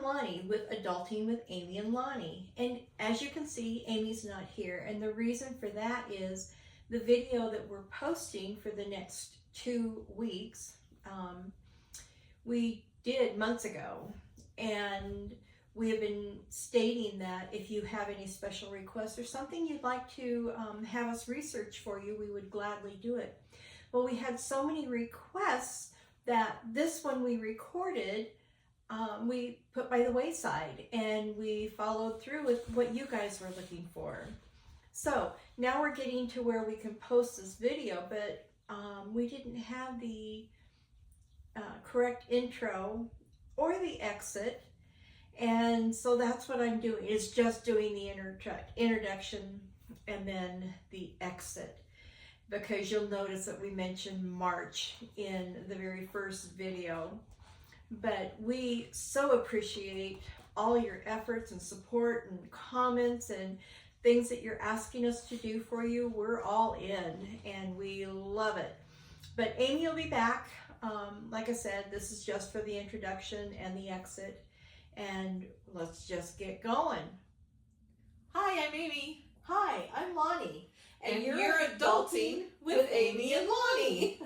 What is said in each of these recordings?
Lonnie with Adulting with Amy and Lonnie. And as you can see, Amy's not here. And the reason for that is the video that we're posting for the next 2 weeks, we did months ago. And we have been stating that if you have any special requests or something you'd like to have us research for you, we would gladly do it. Well, we had so many requests that this one we recorded, we put by the wayside, and we followed through with what you guys were looking for. So now we're getting to where we can post this video, but we didn't have the correct intro or the exit. And so that's what I'm doing, is just doing the introduction and then the exit, because you'll notice that we mentioned March in the very first video. But we so appreciate all your efforts and support and comments and things that you're asking us to do for you. We're all in and we love it. But Amy will be back. Like I said, this is just for the introduction and the exit. And let's just get going. Hi, I'm Amy. Hi, I'm Lonnie. And you're adulting with Amy and Lani.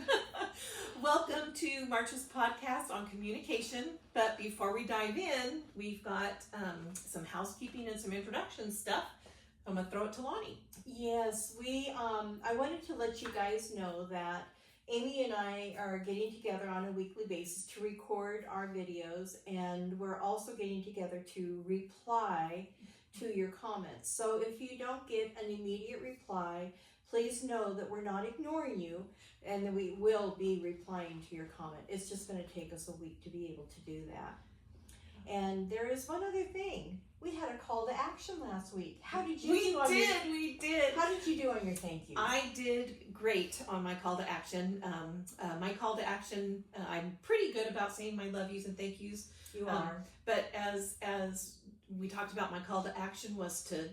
Welcome to March's podcast on communication. But before we dive in, we've got some housekeeping and some introduction stuff. I'm going to throw it to Lani. Yes, I wanted to let you guys know that Amy and I are getting together on a weekly basis to record our videos, and we're also getting together to reply to your comments. So if you don't get an immediate reply, please know that we're not ignoring you and that we will be replying to your comment. It's just going to take us a week to be able to do that. And there is one other thing. We had a call to action last week. How did you do? We did. How did you do on your thank you? I did great on my call to action. My call to action, I'm pretty good about saying my love yous and thank yous. You are. But as we talked about, my call to action was to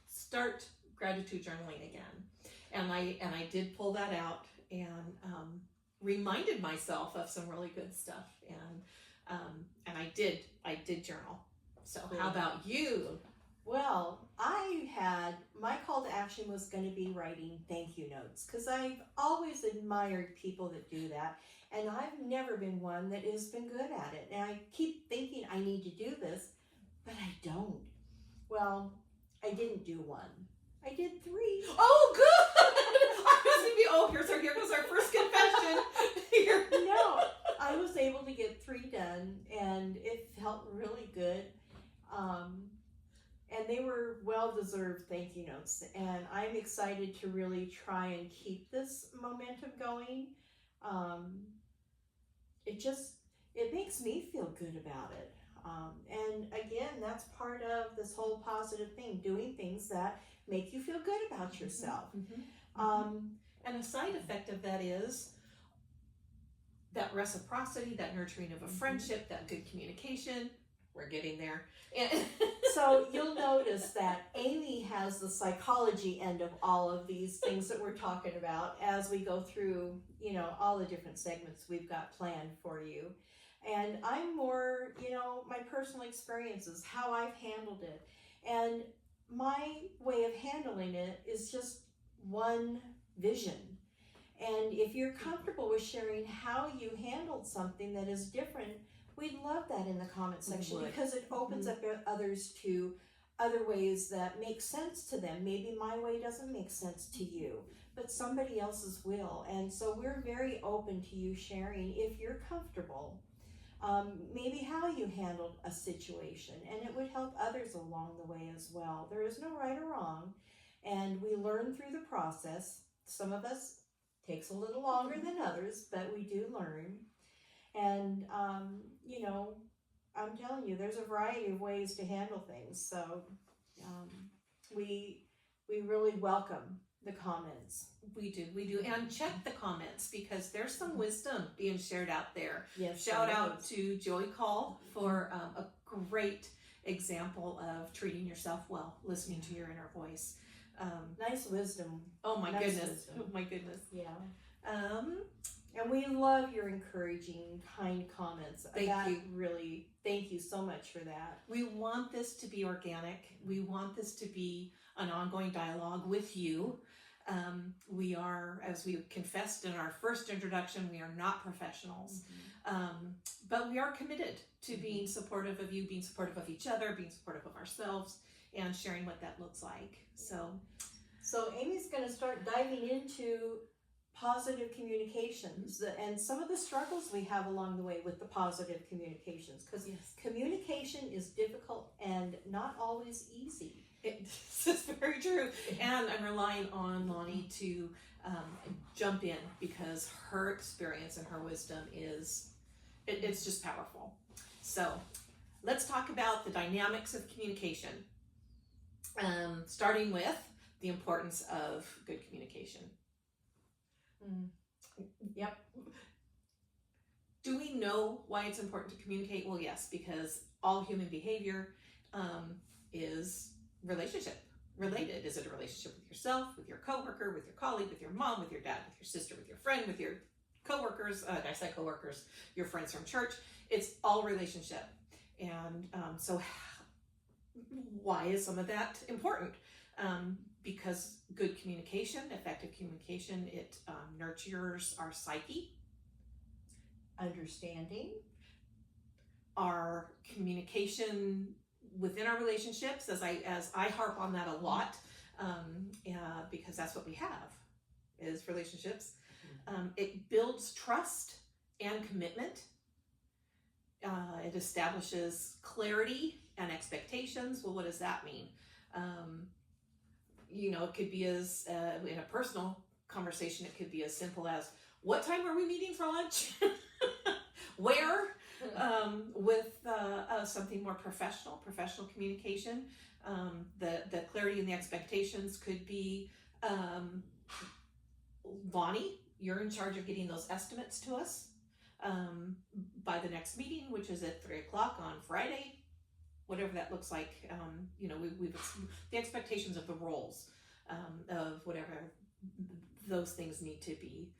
start gratitude journaling again. And I did pull that out and reminded myself of some really good stuff. And I did journal. So how about you? Well, my call to action was going to be writing thank you notes, because I've always admired people that do that, and I've never been one that has been good at it. And I keep thinking I need to do this, but I don't. Well, I didn't do one. I did 3. Oh, good! I was going to be, here goes our first confession. Here. No, I was able to get 3 done, and it felt really good. And they were well-deserved thank you notes, and I'm excited to really try and keep this momentum going. It makes me feel good about it. And again, that's part of this whole positive thing, doing things that make you feel good about yourself. And a side effect of that is that reciprocity, that nurturing of a friendship, that good communication. We're getting there. So you'll notice that Amy has the psychology end of all of these things that we're talking about as we go through, all the different segments we've got planned for you. And I'm more, my personal experiences, how I've handled it. And my way of handling it is just one vision. And if you're comfortable with sharing how you handled something that is different, we'd love that in the comment section, because it opens up others to other ways that make sense to them. Maybe my way doesn't make sense to you, but somebody else's will. And so we're very open to you sharing, if you're comfortable, maybe how you handled a situation, and it would help others along the way as well. There is no right or wrong, and we learn through the process. Some of us takes a little longer than others, but we do learn. And, I'm telling you, there's a variety of ways to handle things. So we really welcome the comments. We do. And check the comments, because there's some wisdom being shared out there. Yes. Shout out to Joey Call for a great example of treating yourself well, listening to your inner voice. Nice wisdom. Oh my nice goodness. Wisdom. Oh my goodness. Yeah. And we love your encouraging, kind comments. Thank you. Really, thank you so much for that. We want this to be organic. We want this to be an ongoing dialogue with you. We are, as we confessed in our first introduction, we are not professionals, but we are committed to being supportive of you, being supportive of each other, being supportive of ourselves, and sharing what that looks like. So Amy's going to start diving into positive communications and some of the struggles we have along the way with the positive communications, because communication is difficult and not always easy. This is very true. And I'm relying on Lani to jump in, because her experience and her wisdom it's just powerful. So let's talk about the dynamics of communication, starting with the importance of good communication. Yep. Do we know why it's important to communicate? Well, yes, because all human behavior is relationship related. Is it a relationship with yourself, with your coworker, with your colleague, with your mom, with your dad, with your sister, with your friend, with your coworkers? I say coworkers, your friends from church. It's all relationship. And so why is some of that important? Because good communication, effective communication, it nurtures our psyche, Understanding. our communication within our relationships, as I harp on that a lot, because that's what we have, is relationships. It builds trust and commitment. It establishes clarity and expectations. Well, what does that mean? It could be as, in a personal conversation, it could be as simple as, what time are we meeting for lunch? Where? With something more professional communication. The clarity and the expectations could be, Lani, you're in charge of getting those estimates to us by the next meeting, which is at 3:00 on Friday. Whatever that looks like, we've the expectations of the roles, of whatever those things need to be.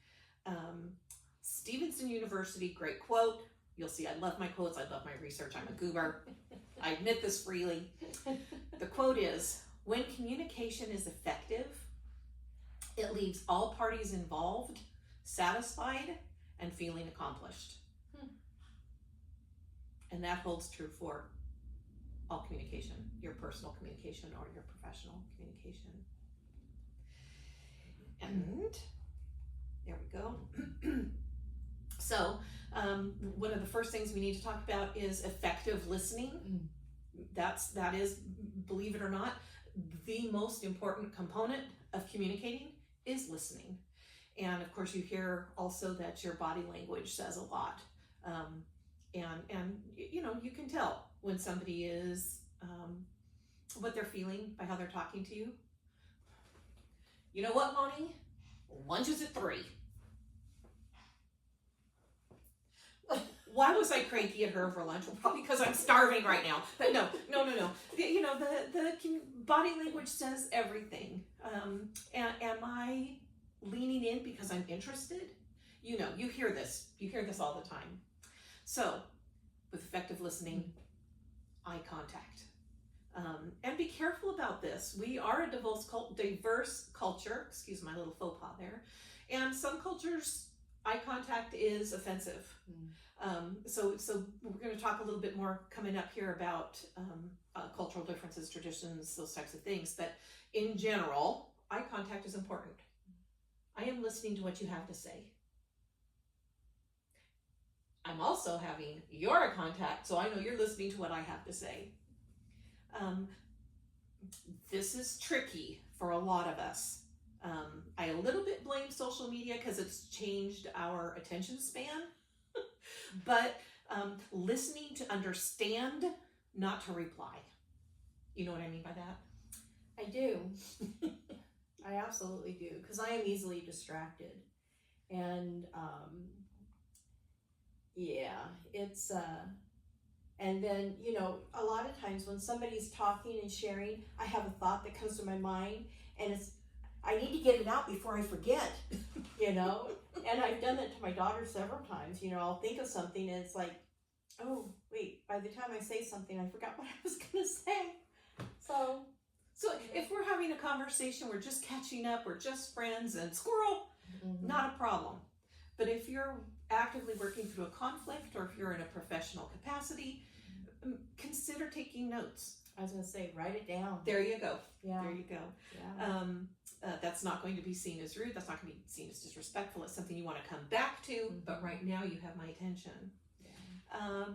Stevenson University, great quote. You'll see I love my quotes, I love my research, I'm a goober. I admit this freely. The quote is, when communication is effective, it leaves all parties involved satisfied and feeling accomplished. And that holds true for all communication, your personal communication or your professional communication. And there we go. So one of the first things we need to talk about is effective listening. That is, believe it or not, the most important component of communicating is listening. And of course you hear also that your body language says a lot. And you can tell when somebody is, what they're feeling by how they're talking to you. You know what, Lani? Lunch is at 3. Why was I cranky at her over lunch? Well, probably because I'm starving right now. But no. The body language says everything. Am I leaning in because I'm interested? You hear this. You hear this all the time. So, with effective listening, eye contact. And be careful about this. We are a diverse culture. Excuse my little faux pas there. And some cultures, eye contact is offensive. So we're going to talk a little bit more coming up here about cultural differences, traditions, those types of things. But in general, eye contact is important. I am listening to what you have to say. I'm also having your eye contact, so I know you're listening to what I have to say. This is tricky for a lot of us. I a little bit blame social media because it's changed our attention span. But listening to understand, not to reply. You know what I mean by that? I do. I absolutely do, because I am easily distracted. And it's and then a lot of times when somebody's talking and sharing, I have a thought that comes to my mind, and I need to get it out before I forget. And I've done that to my daughter several times. You know, I'll think of something and it's like, oh, wait, by the time I say something, I forgot what I was going to say. So if we're having a conversation, we're just catching up, we're just friends, and squirrel, not a problem. But if you're actively working through a conflict, or if you're in a professional capacity, consider taking notes. I was going to say, write it down. There you go. Yeah. There you go. Yeah. That's not going to be seen as rude. That's not going to be seen as disrespectful. It's something you want to come back to, but right now you have my attention. Yeah.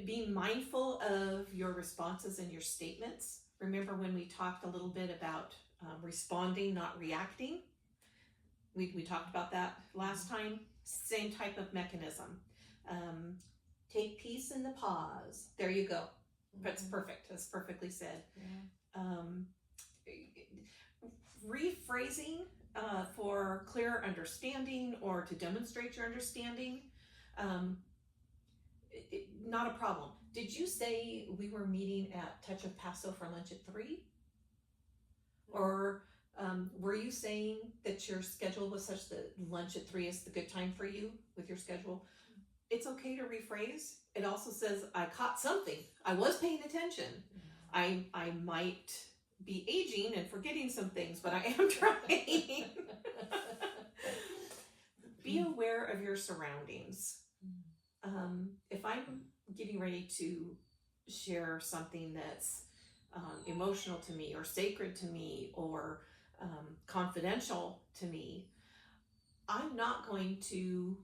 Be mindful of your responses and your statements. Remember when we talked a little bit about responding, not reacting? We talked about that last time. Same type of mechanism. Take peace in the pause. There you go. That's perfect. That's perfectly said. Yeah. Rephrasing for clearer understanding or to demonstrate your understanding, not a problem. Did you say we were meeting at Touch of Paso for lunch at 3? Or were you saying that your schedule was such that lunch at 3 is the good time for you with your schedule? It's okay to rephrase. It also says, I caught something. I was paying attention. I might be aging and forgetting some things, but I am trying. Be aware of your surroundings. If I'm getting ready to share something that's emotional to me or sacred to me or confidential to me, I'm not going to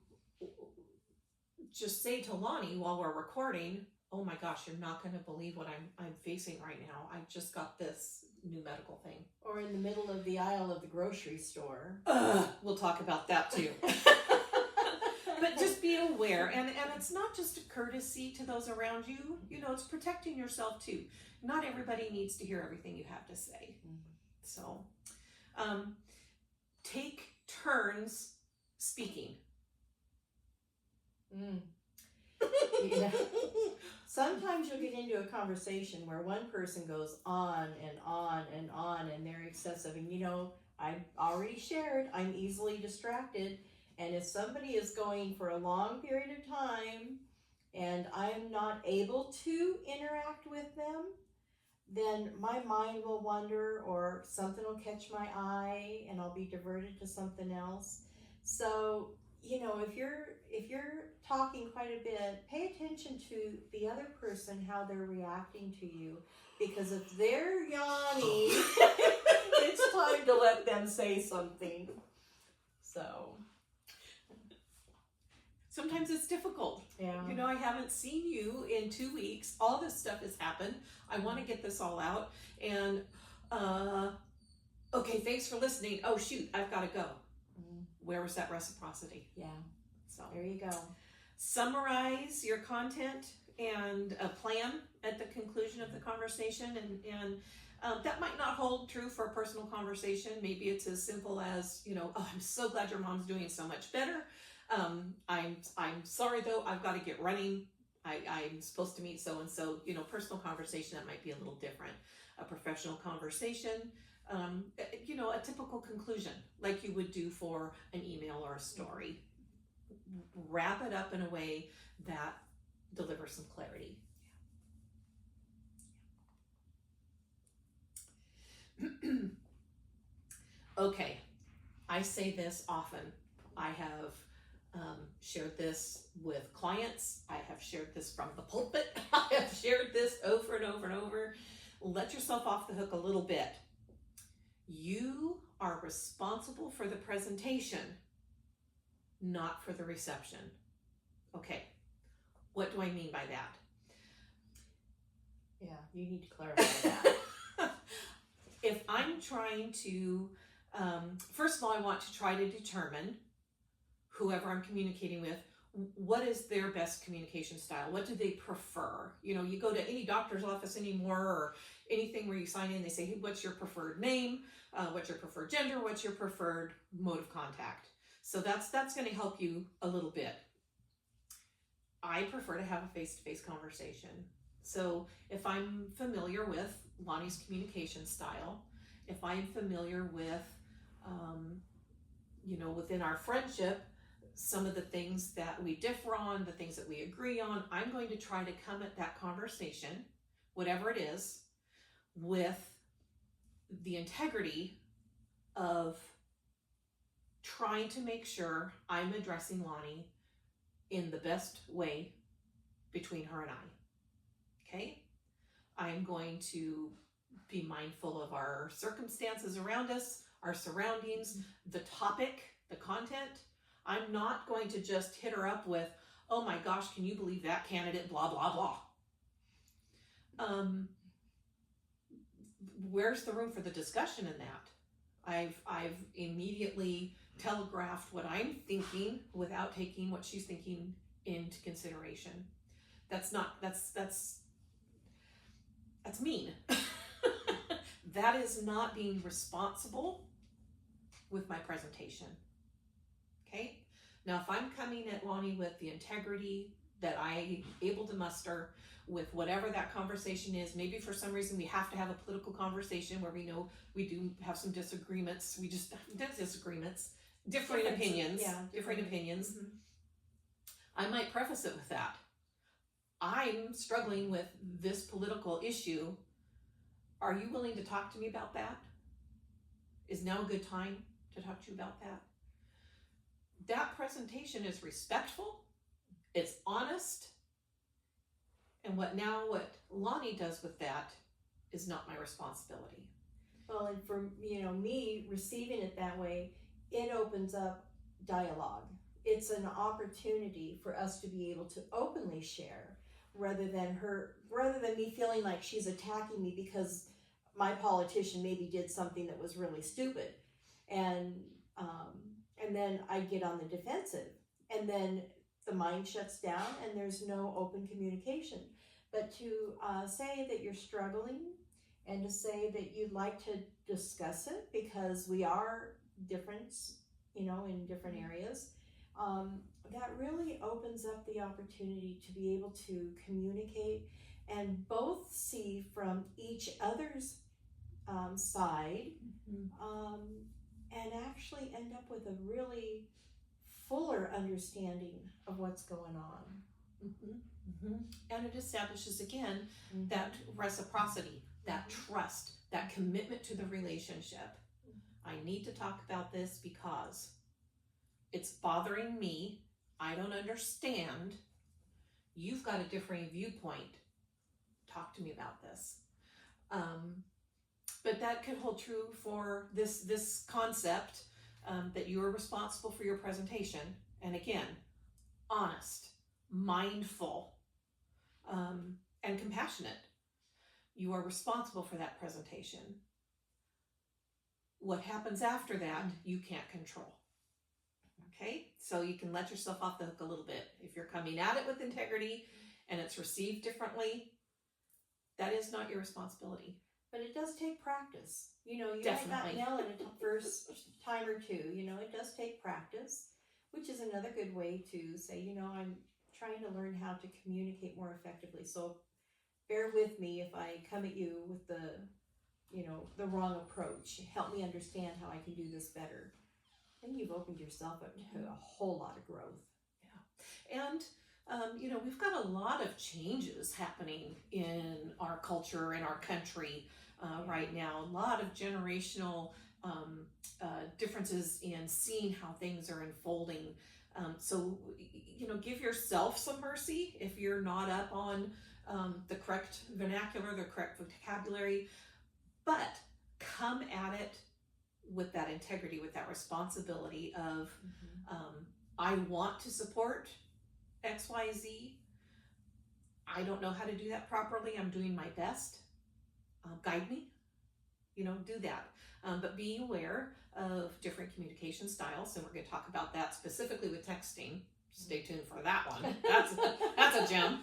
just say to Lonnie while we're recording, oh my gosh, you're not going to believe what I'm facing right now. I just got this new medical thing. Or in the middle of the aisle of the grocery store. We'll talk about that too. But just be aware, and it's not just a courtesy to those around you, you know, it's protecting yourself too. Not everybody needs to hear everything you have to say. So take turns speaking. Yeah. Sometimes you'll get into a conversation where one person goes on and on and on and they're excessive. And you know, I've already shared, I'm easily distracted. And if somebody is going for a long period of time and I'm not able to interact with them, then my mind will wander or something will catch my eye and I'll be diverted to something else. So, you know, if you're talking quite a bit, pay attention to the other person, how they're reacting to you. Because if they're yawning, it's time to let them say something. So sometimes it's difficult. yeah. You know, I haven't seen you in 2 weeks. All this stuff has happened. I want to get this all out. And, okay, thanks for listening. Oh, shoot, I've got to go. Where was that reciprocity? Yeah. So There you go. summarize your content and a plan at the conclusion of the conversation. And that might not hold true for a personal conversation. Maybe it's as simple as, you know, oh, I'm so glad your mom's doing so much better. I'm sorry though, I've got to get running. I'm supposed to meet so-and-so, you know, personal conversation, that might be a little different. A professional conversation, you know, a typical conclusion like you would do for an email or a story. Wrap it up in a way that delivers some clarity. Okay, I say this often. I have shared this with clients. I have shared this from the pulpit. I have shared this over and over and over. Let yourself off the hook a little bit. You are responsible for the presentation, not for the reception. Okay, what do I mean by that? Yeah, you need to clarify that. If I'm trying to, first of all, I want to try to determine whoever I'm communicating with, what is their best communication style? What do they prefer? You know, you go to any doctor's office anymore or anything where you sign in, they say, hey, what's your preferred name? What's your preferred gender? What's your preferred mode of contact? So that's going to help you a little bit. I prefer to have a face-to-face conversation. So if I'm familiar with Lonnie's communication style, if I'm familiar with within our friendship, some of the things that we differ on, the things that we agree on, I'm going to try to come at that conversation, whatever it is, with the integrity of trying to make sure I'm addressing Lonnie in the best way between her and I. Okay? I'm going to be mindful of our circumstances around us, our surroundings, the topic, the content. I'm not going to just hit her up with, oh my gosh, can you believe that candidate, blah, blah, blah. Where's the room for the discussion in that? I've immediately telegraphed what I'm thinking without taking what she's thinking into consideration. That's mean. That is not being responsible with my presentation. Okay? Now, if I'm coming at Lonnie with the integrity that I'm able to muster with whatever that conversation is, maybe for some reason we have to have a political conversation where we know we do have some disagreements. We just have disagreements, differing opinions, different opinions. Mm-hmm. I might preface it with that. I'm struggling with this political issue. Are you willing to talk to me about that? Is now a good time to talk to you about that? That presentation is respectful, it's honest, and what Lonnie does with that is not my responsibility. Well, and for me receiving it that way, it opens up dialogue. It's an opportunity for us to be able to openly share, rather than me feeling like she's attacking me because my politician maybe did something that was really stupid, and then I get on the defensive, and then the mind shuts down and there's no open communication. But to say that you're struggling and to say that you'd like to discuss it because we are different, in different areas, that really opens up the opportunity to be able to communicate and both see from each other's side, and actually end up with a really fuller understanding of what's going on. And it establishes again that reciprocity, that trust, that commitment to the relationship. I need to talk about this because it's bothering me. I don't understand. You've got a differing viewpoint. Talk to me about this. But that could hold true for this concept, that you are responsible for your presentation. And again, honest, mindful, and compassionate. You are responsible for that presentation. What happens after that, you can't control. Okay? So you can let yourself off the hook a little bit. If you're coming at it with integrity and it's received differently, that is not your responsibility. But it does take practice. You Definitely. might not nail it the first time or two. It does take practice, which is another good way to say, I'm trying to learn how to communicate more effectively. So bear with me if I come at you with the wrong approach. Help me understand how I can do this better. Then you've opened yourself up to a whole lot of growth. Yeah. And we've got a lot of changes happening in our culture, in our country right now. A lot of generational differences in seeing how things are unfolding. So, give yourself some mercy if you're not up on the correct vernacular, the correct vocabulary, but come at it with that integrity, with that responsibility of, I want to support XYZ. I don't know how to do that properly. I'm doing my best. Guide me. Do that. But be aware of different communication styles, and we're going to talk about that specifically with texting. Stay tuned for that one. That's a gem.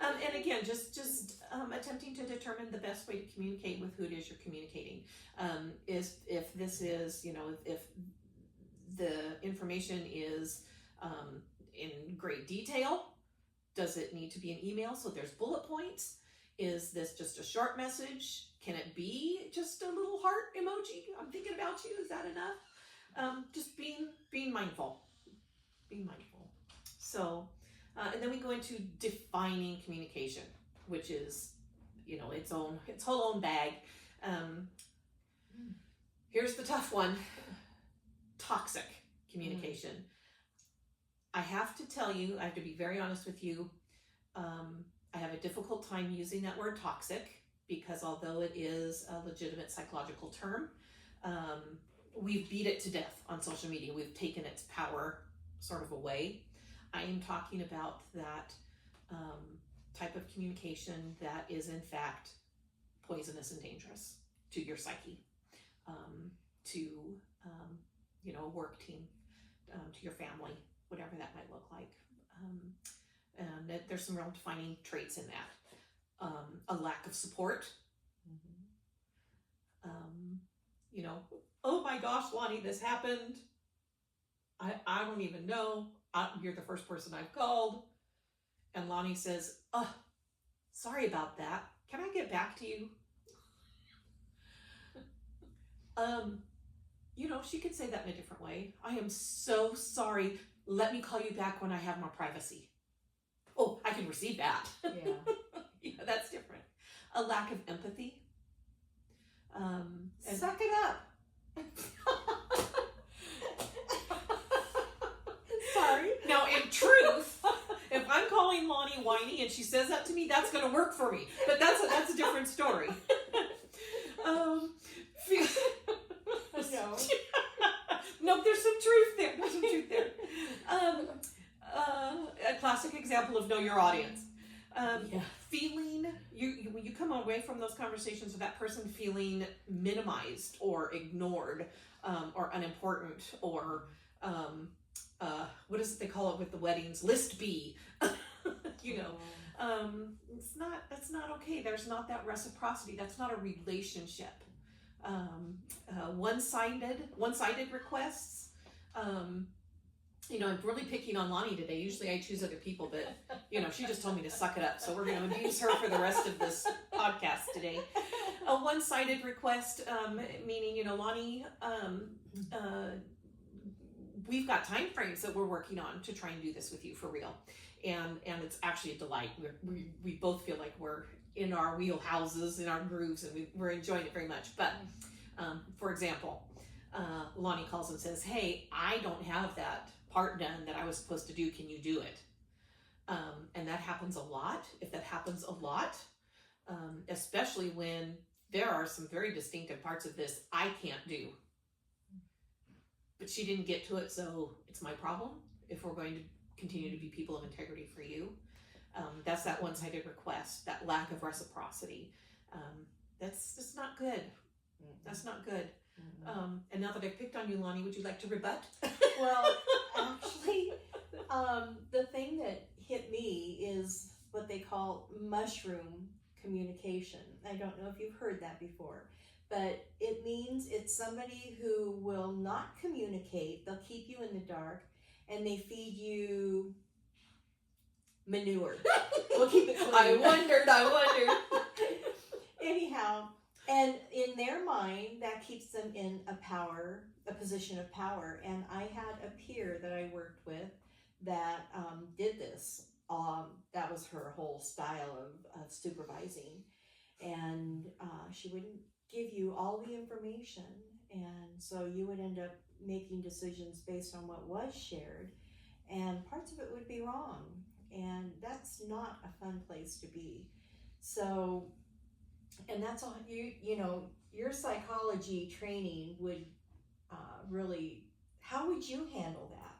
And again, just attempting to determine the best way to communicate with who it is you're communicating. If this is, if the information is in great detail, does it need to be an email so there's bullet points? Is this just a short message? Can it be just a little heart emoji? I'm thinking about you. Is that enough? just being mindful. Being mindful. So, and then we go into defining communication, which is, its whole own bag. Here's the tough one. Toxic communication. I have to tell you, I have to be very honest with you. I have a difficult time using that word toxic because although it is a legitimate psychological term, we've beat it to death on social media. We've taken its power sort of away. I am talking about that type of communication that is in fact poisonous and dangerous to your psyche, to a work team, to your family, whatever that might look like. And there's some real defining traits in that. A lack of support. Oh my gosh, Lonnie, this happened. I don't even know. You're the first person I've called. And Lonnie says, sorry about that. Can I get back to you? She could say that in a different way. I am so sorry. Let me call you back when I have more privacy. Oh, I can receive that. Yeah. That's different. A lack of empathy. And Suck it up. Sorry. Now, in truth, if I'm calling Lonnie whiny and she says that to me, that's going to work for me. But that's a different story. No, there's some truth there. A classic example of know your audience. Feeling when you come away from those conversations with that person feeling minimized or ignored, or unimportant, or what is it they call it with the weddings? List B. That's not okay. There's not that reciprocity. That's not a relationship. One-sided requests. I'm really picking on Lonnie today. Usually I choose other people, but she just told me to suck it up. So we're going to abuse her for the rest of this podcast today. A one-sided request, meaning, Lonnie, we've got time frames that we're working on to try and do this with you for real. And it's actually a delight. We both feel like we're in our wheelhouses, in our grooves, and we're enjoying it very much. But for example, Lonnie calls and says, hey, I don't have that part done that I was supposed to do. Can you do it? And that happens a lot. If that happens a lot, especially when there are some very distinctive parts of this I can't do. But she didn't get to it, so it's my problem if we're going to continue to be people of integrity for you. That's that one-sided request, that lack of reciprocity. That's just not good. That's not good. And now that I've picked on you, Lonnie, would you like to rebut? Well, actually, the thing that hit me is what they call mushroom communication. I don't know if you've heard that before, but it means it's somebody who will not communicate. They'll keep you in the dark, and they feed you manure. We'll keep it clean. I wondered. Anyhow, and in their mind, that keeps them in a position of power. And I had a peer that I worked with that did this. That was her whole style of supervising. And she wouldn't give you all the information. And so you would end up making decisions based on what was shared. And parts of it would be wrong. And that's not a fun place to be. So, and that's all your psychology training would really, how would you handle that?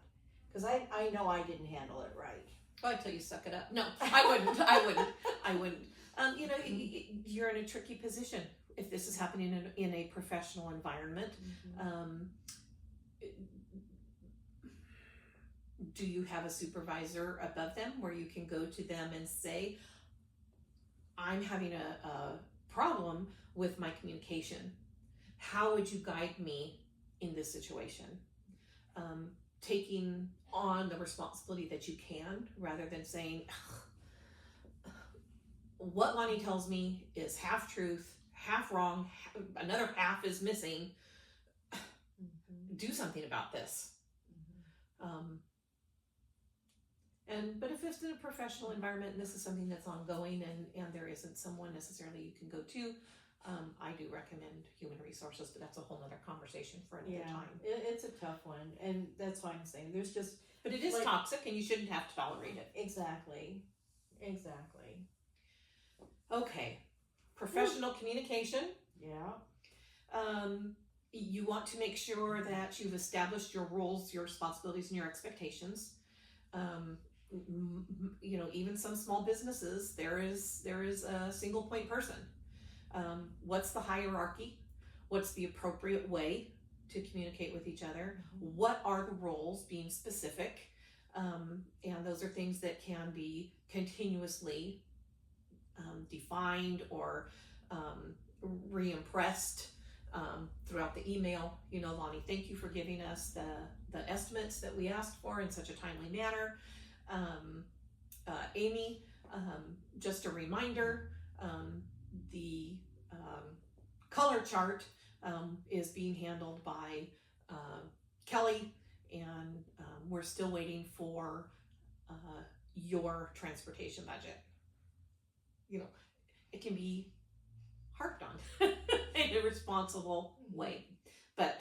Because I know I didn't handle it right. Oh, I tell you, suck it up. No, I wouldn't. You're in a tricky position if this is happening in a professional environment. Do you have a supervisor above them where you can go to them and say, I'm having a problem with my communication. How would you guide me in this situation? Taking on the responsibility that you can, rather than saying, what Lonnie tells me is half truth, half wrong, another half is missing. do something about this. But if it's in a professional environment and this is something that's ongoing and there isn't someone necessarily you can go to, I do recommend human resources, but that's a whole other conversation for another time. It's a tough one, and that's why I'm saying there's just. But it is toxic, and you shouldn't have to tolerate it. Exactly. Okay, professional communication. Yeah. You want to make sure that you've established your roles, your responsibilities, and your expectations. Even some small businesses, there is a single point person. What's the hierarchy? What's the appropriate way to communicate with each other? What are the roles, being specific? And those are things that can be continuously defined or re-impressed throughout the email. Lonnie, thank you for giving us the estimates that we asked for in such a timely manner. Amy, just a reminder, the color chart is being handled by Kelly, and we're still waiting for your transportation budget. It can be harped on in a responsible way, but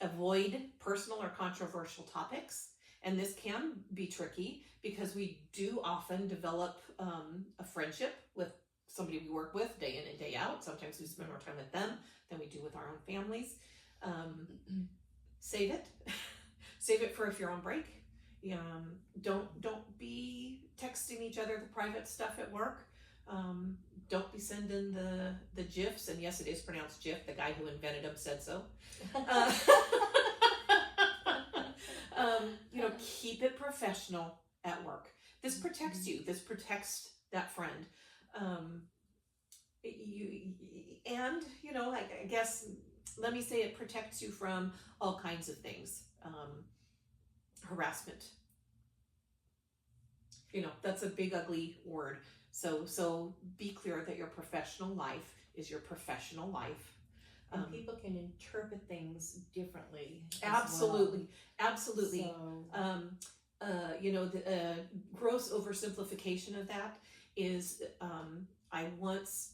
avoid personal or controversial topics. And this can be tricky because we do often develop a friendship with somebody we work with day in and day out. Sometimes we spend more time with them than we do with our own families. Save it. Save it for if you're on break. Don't be texting each other the private stuff at work. Don't be sending the GIFs, and yes, it is pronounced GIF. The guy who invented them said so. Keep it professional at work. This protects you. This protects that friend. I guess, let me say it protects you from all kinds of things. Harassment. That's a big, ugly word. So be clear that your professional life is your professional life. And people can interpret things differently. Absolutely. Absolutely. So, the gross oversimplification of that is I once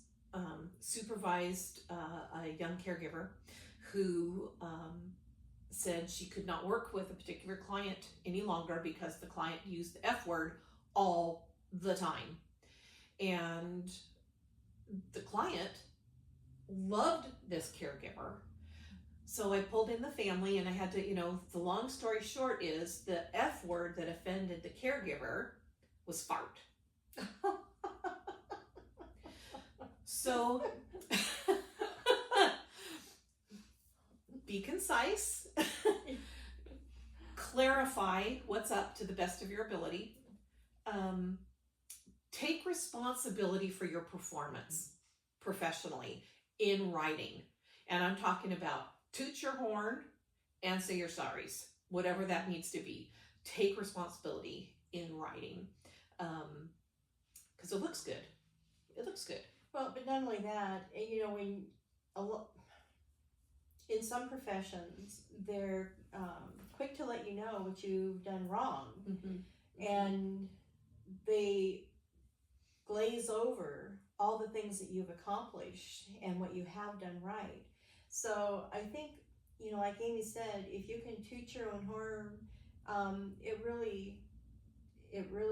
supervised a young caregiver who said she could not work with a particular client any longer because the client used the F word all the time. And the client loved this caregiver. So I pulled in the family, and I had to, the long story short is the F word that offended the caregiver was fart. So be concise, clarify what's up to the best of your ability. Take responsibility for your performance professionally in writing. And I'm talking about toot your horn and say your sorries, whatever that needs to be. Take responsibility in writing, because it looks good. It looks good. well, but not only that, when in some professions, they're quick to let you know what you've done wrong, and they glaze over all the things that you've accomplished and what you have done right. So I think, like Amy said, if you can toot your own horn, it really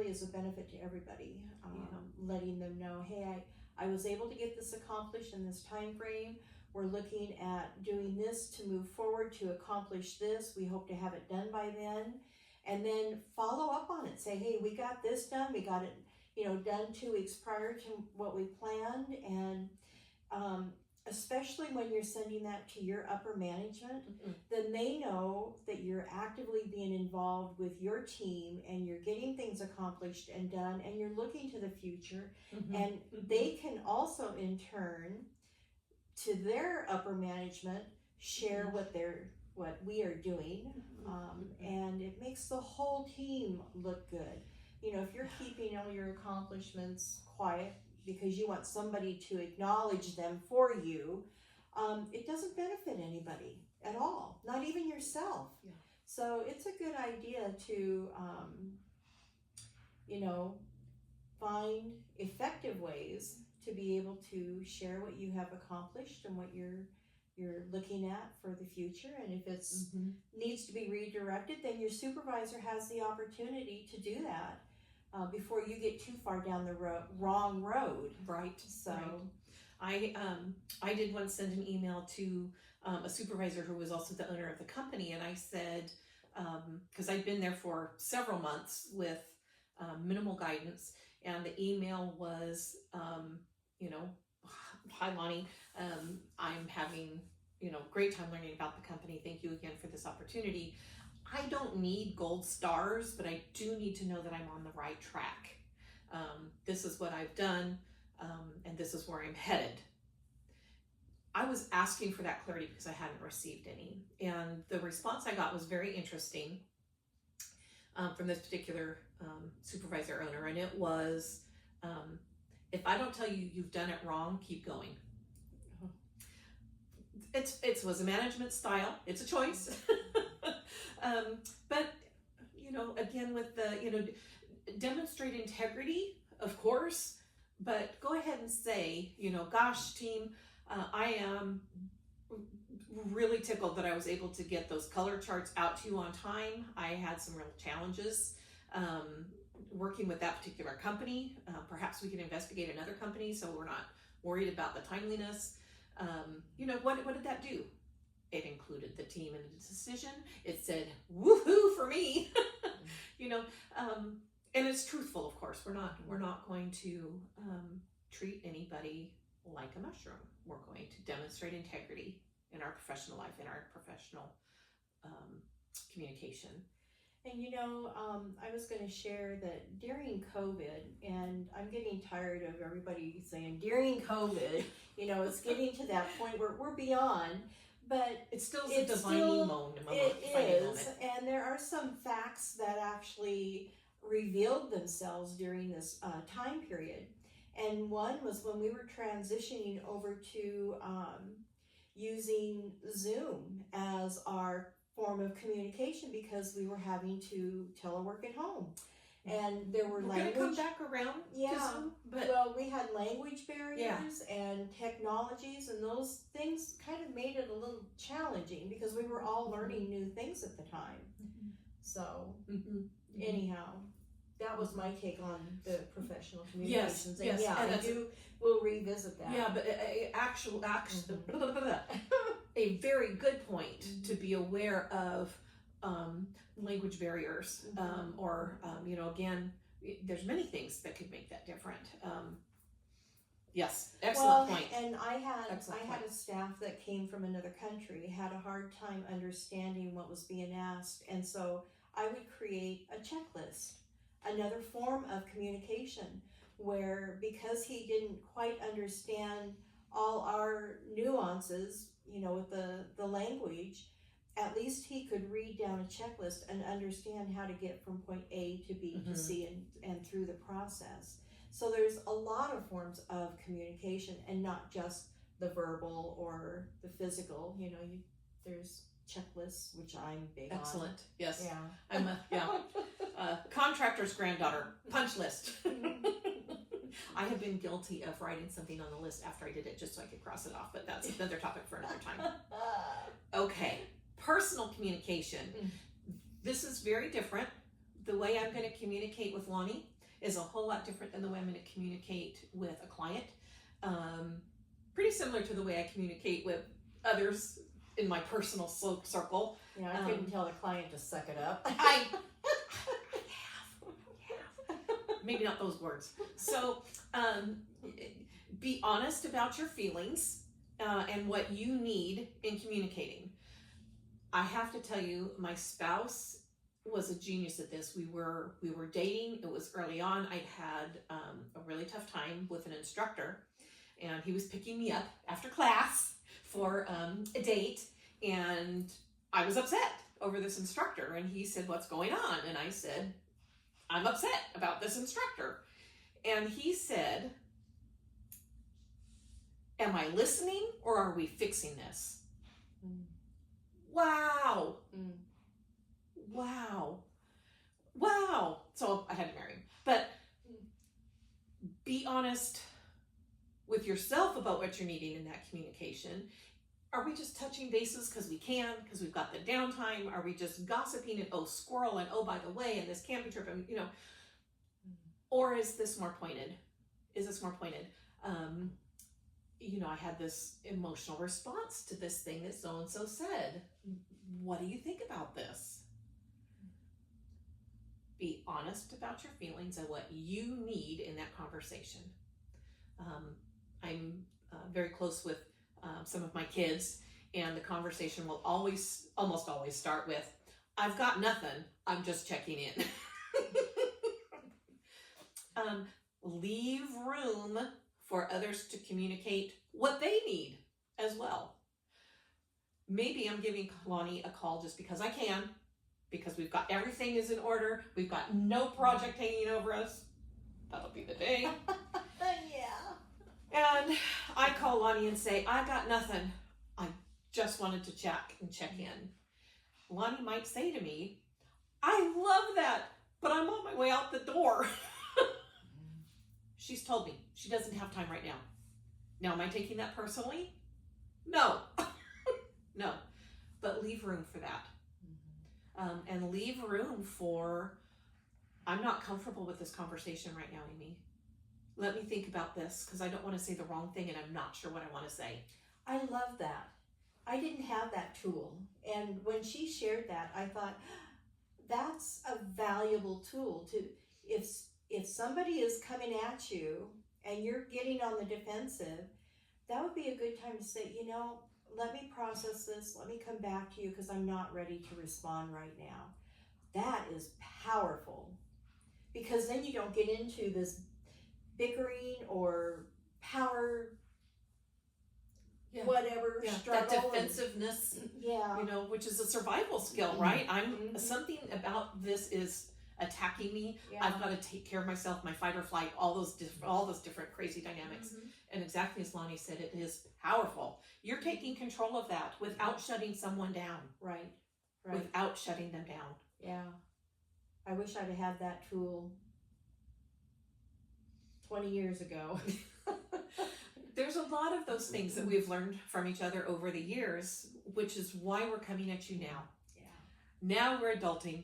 is a benefit to everybody. Letting them know, hey, I was able to get this accomplished in this time frame. We're looking at doing this to move forward to accomplish this. We hope to have it done by then. And then follow up on it. Say, hey, we got this done. We got it, done 2 weeks prior to what we planned. And especially when you're sending that to your upper management, then they know that you're actively being involved with your team and you're getting things accomplished and done, and you're looking to the future. And they can also, in turn, to their upper management, share what we are doing, and it makes the whole team look good. If you're keeping all your accomplishments quiet because you want somebody to acknowledge them for you, it doesn't benefit anybody. at all, not even yourself. Yeah. So it's a good idea to, find effective ways to be able to share what you have accomplished and what you're looking at for the future. And if it's needs to be redirected, then your supervisor has the opportunity to do that before you get too far down the wrong road. Right. So right. I did once send an email to a supervisor who was also the owner of the company, and I said, because I'd been there for several months with minimal guidance, and the email was, hi Lonnie, I'm having, great time learning about the company. Thank you again for this opportunity. I don't need gold stars, but I do need to know that I'm on the right track. This is what I've done, and this is where I'm headed. I was asking for that clarity because I hadn't received any. And the response I got was very interesting from this particular supervisor owner. And it was, if I don't tell you you've done it wrong, keep going. It was a management style. It's a choice. But, again, with the, demonstrate integrity, of course, but go ahead and say, gosh, team, I am really tickled that I was able to get those color charts out to you on time. I had some real challenges working with that particular company. Perhaps we can investigate another company so we're not worried about the timeliness. What did that do? It included the team in the decision. It said, woohoo for me. And it's truthful, of course. We're not going to treat anybody like a mushroom. We're going to demonstrate integrity in our professional life, in our professional communication. And I was going to share that during COVID, and I'm getting tired of everybody saying during COVID, it's getting to that point where we're beyond, but it's still a defining moment. It is, and there are some facts that actually revealed themselves during this time period. And one was when we were transitioning over to using Zoom as our form of communication because we were having to telework at home. And there were language. We're going to come back around to Zoom, but we had language barriers and technologies, and those things kind of made it a little challenging because we were all learning new things at the time. So anyhow, that was my take on the professional communications. Yes, and we'll revisit that. Yeah, but a very good point to be aware of language barriers, or again, there's many things that could make that different. Yes, excellent point. And I had a staff that came from another country, had a hard time understanding what was being asked, and so I would create a checklist, another form of communication, where because he didn't quite understand all our nuances, with the language, at least he could read down a checklist and understand how to get from point A to B to C and through the process. So there's a lot of forms of communication and not just the verbal or the physical. There's checklists, which I'm big on. Excellent. Yes. Yeah. I'm a contractor's granddaughter. Punch list. I have been guilty of writing something on the list after I did it just so I could cross it off, but that's another topic for another time. Okay, personal communication. This is very different. The way I'm going to communicate with Lonnie is a whole lot different than the way I'm going to communicate with a client. Pretty similar to the way I communicate with others in my personal circle. Yeah, I couldn't tell the client to suck it up. I have. Maybe not those words. So be honest about your feelings and what you need in communicating. I have to tell you, my spouse was a genius at this. We were dating. It was early on. I had a really tough time with an instructor, and he was picking me up after class for a date, and I was upset over this instructor, and he said, "What's going on?" And I said, "I'm upset about this instructor." And he said, "Am I listening or are we fixing this?" wow, Mm. wow. So I had to marry him. But be honest with yourself about what you're needing in that communication. Are we just touching bases because we can, because we've got the downtime? Are we just gossiping and, oh, squirrel, and oh, by the way, and this camping trip, and, or is this more pointed? I had this emotional response to this thing that so-and-so said. What do you think about this? Be honest about your feelings and what you need in that conversation. I'm very close with some of my kids, and the conversation will almost always start with, I've got nothing, I'm just checking in. Leave room for others to communicate what they need as well. Maybe I'm giving Lonnie a call just because I can, because we've got everything is in order, we've got no project hanging over us. That'll be the day. Yeah. And I call Lonnie and say, I got nothing. I just wanted to check in. Lonnie might say to me, I love that, but I'm on my way out the door. She's told me she doesn't have time right now. Now, am I taking that personally? No. No. But leave room for that. And leave room for, I'm not comfortable with this conversation right now, Amy. Let me think about this, because I don't want to say the wrong thing and I'm not sure what I want to say. I love that. I didn't have that tool. And when she shared that, I thought, that's a valuable tool to, if somebody is coming at you and you're getting on the defensive, that would be a good time to say, let me process this. Let me come back to you because I'm not ready to respond right now. That is powerful, because then you don't get into this bickering or power, whatever, struggle. That defensiveness, which is a survival skill, right? Something about this is attacking me. Yeah. I've got to take care of myself, my fight or flight, all those different crazy dynamics. And exactly as Lonnie said, it is powerful. You're taking control of that without shutting someone down. Right. Without shutting them down. Yeah. I wish I'd have had that tool 20 years ago. There's a lot of those things that we've learned from each other over the years, which is why we're coming at you now. Yeah. Now we're adulting.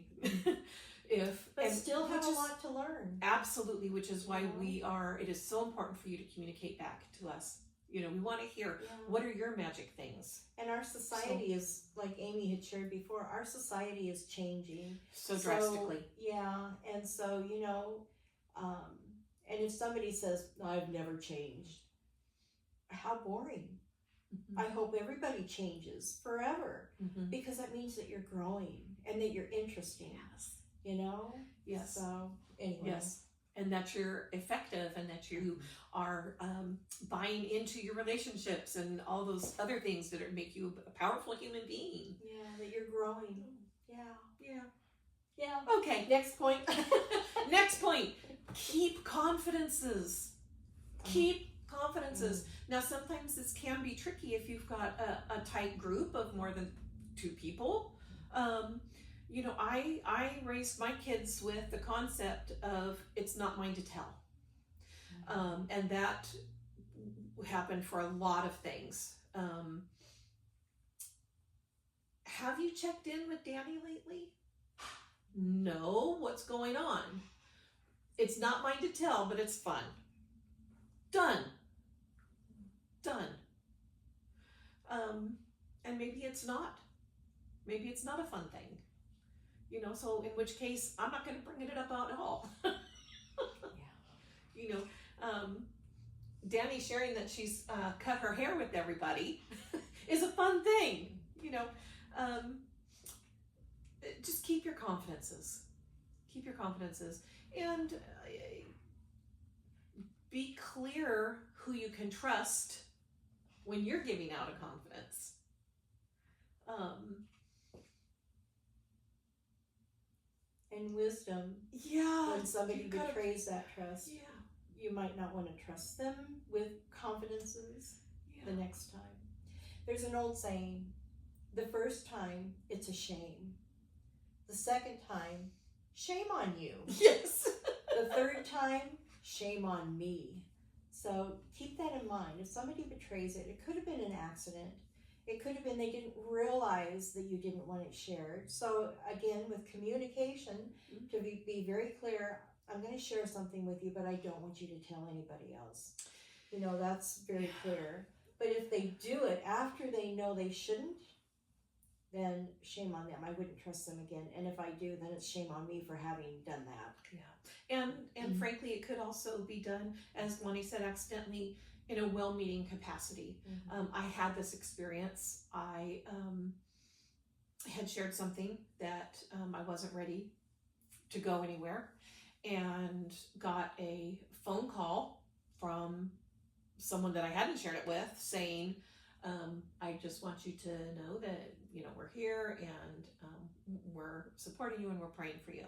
But still have a lot to learn. Absolutely, which is why it is so important for you to communicate back to us. We want to hear, what are your magic things? And our society is, like Amy had shared before, our society is changing. So drastically. Yeah, and so, and if somebody says, I've never changed, how boring. I hope everybody changes forever, because that means that you're growing and that you're interesting. Yes. So anyway. Yes. And that you're effective and that you are buying into your relationships and all those other things that make you a powerful human being. Yeah, that you're growing. Yeah. Okay. Next point. Next point. Keep confidences. Now, sometimes this can be tricky if you've got a tight group of more than 2 people. I raised my kids with the concept of it's not mine to tell. And that happened for a lot of things. Have you checked in with Danny lately? No. What's going on? It's not mine to tell, but it's fun. Done. And maybe it's not. Maybe it's not a fun thing. So in which case, I'm not going to bring it up at all. Danny sharing that she's cut her hair with everybody is a fun thing. Just keep your confidences. And be clear who you can trust when you're giving out a confidence. And wisdom. Yeah. When somebody betrays that trust, you might not want to trust them with confidences the next time. There's an old saying The first time, it's a shame. The second time, shame on you. Yes. The third time, shame on me. So keep that in mind. If somebody betrays it, it could have been an accident. It could have been they didn't realize that you didn't want it shared. So again, with communication, to be very clear, I'm going to share something with you, but I don't want you to tell anybody else. You know, that's very clear. But if they do it after they know they shouldn't, then shame on them. I wouldn't trust them again. And if I do, then it's shame on me for having done that. Yeah. And frankly, it could also be done, as Lonnie said, accidentally in a well-meaning capacity. I had this experience. I had shared something that I wasn't ready to go anywhere, and got a phone call from someone that I hadn't shared it with saying, I just want you to know that, you know, we're here and we're supporting you and we're praying for you.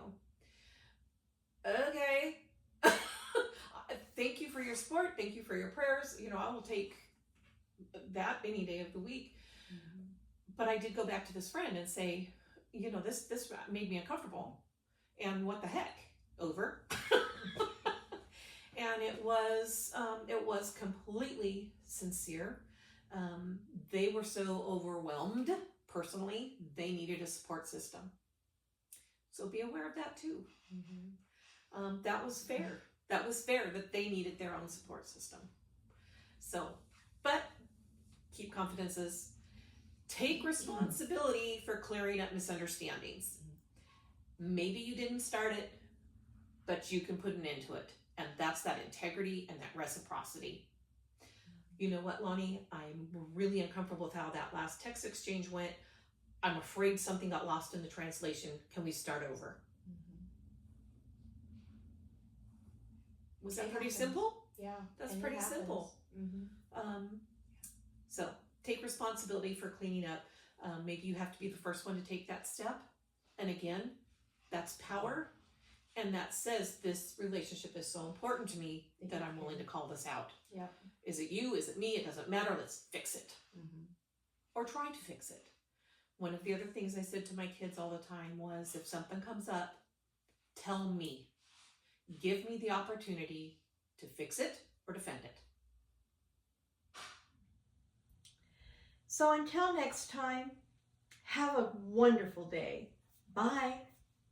Okay. Thank you for your support. Thank you for your prayers. You know, I will take that any day of the week. But I did go back to this friend and say, you know, this made me uncomfortable. And what the heck? Over. And it was completely sincere. They were so overwhelmed personally, they needed a support system. So be aware of that too. That was fair. That was fair that they needed their own support system. So, but keep confidences. Take responsibility for clearing up misunderstandings. Maybe you didn't start it, but you can put an end to it. And that's that integrity and that reciprocity. You know what, Lonnie? I'm really uncomfortable with how that last text exchange went. I'm afraid something got lost in the translation. Can we start over? Was that pretty simple? Yeah. That's pretty simple. So take responsibility for cleaning up. Maybe you have to be the first one to take that step. And again, that's power. And that says this relationship is so important to me that I'm willing to call this out. Yeah. Is it you? Is it me? It doesn't matter. Let's fix it. Or try to fix it. One of the other things I said to my kids all the time was, if something comes up, tell me. Give me the opportunity to fix it or defend it. So until next time, have a wonderful day. Bye.